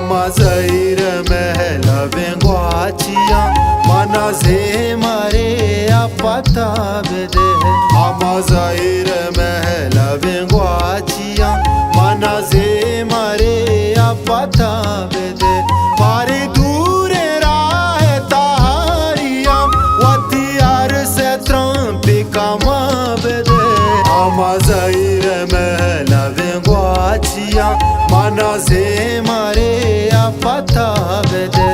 Zaire mehla venguacia mana ze mare apata bede ama Zaire mehla venguacia mana ze mare apata bede pare dure rahe tahariya watiyar se trampe kama bede ama Zaire mehla venguacia mana ze mare apata bede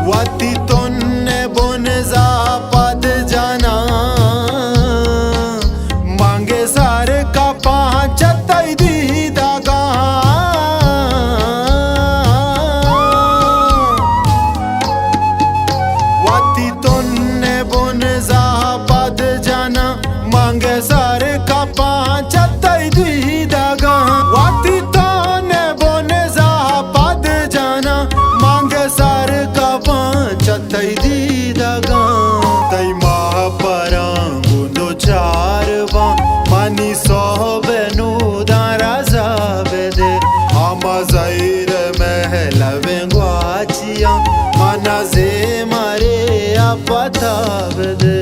wati tonne bonza pad jana मांगे सारे का पाँच तई दी दागा वाती तोन्ने bone पद जाना मांगे सारे का पाँच तई दी दागा वाती तोन्ने बोन पद जाना मांगे सारे का पाँच तई दी दागा तई माह परांगु दो चार mani sobe nu dara zabede ama Zaire mehla venguacia mana ze mare apata bede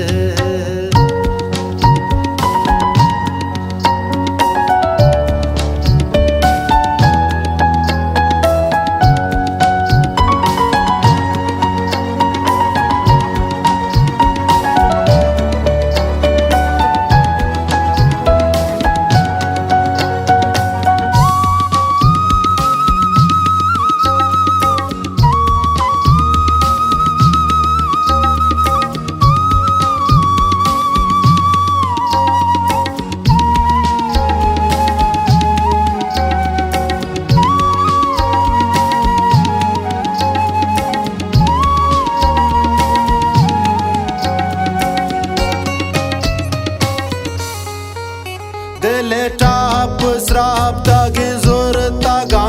Dele tap srap tage zor taga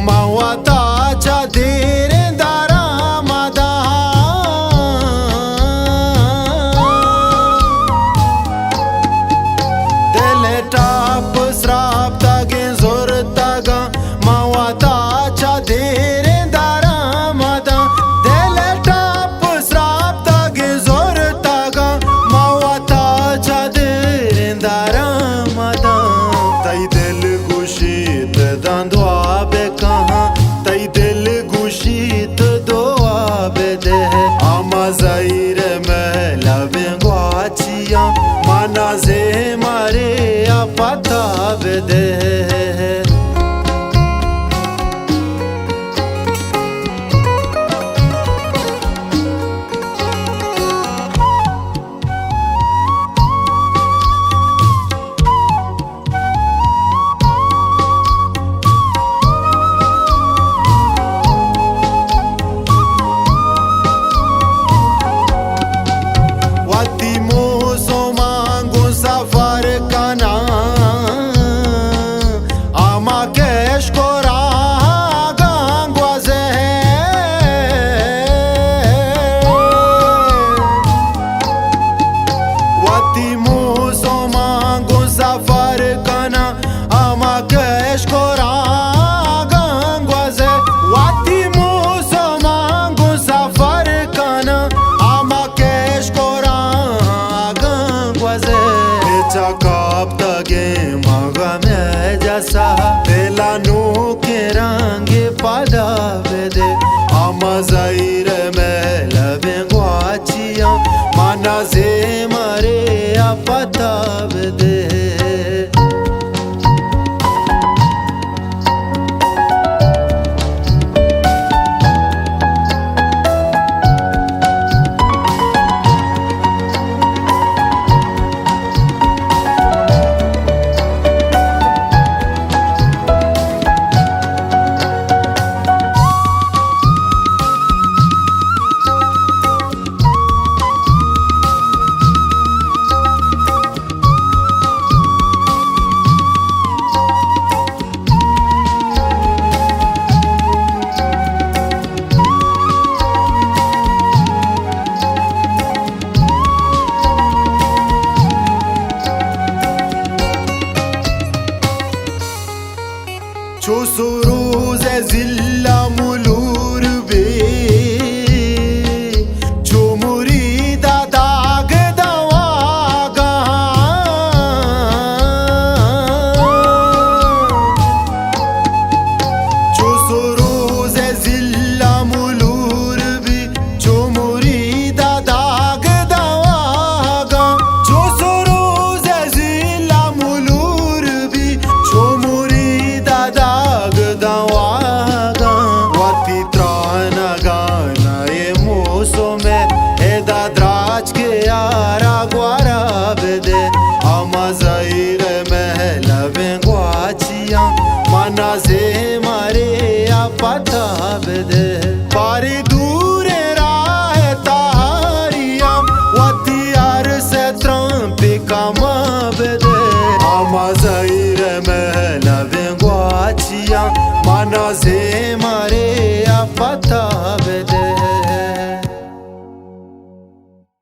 mawata cha dire dara mada Dele tap srap tage zor taga mawata cha dire dara mada Dele tap srap tage zor taga mawata cha तई दिल गुशीत दांदो आबे कहाँ तई दिल गुशीत दो आबे दे आमा Zaire mehla venguacia mana ze mare apata bede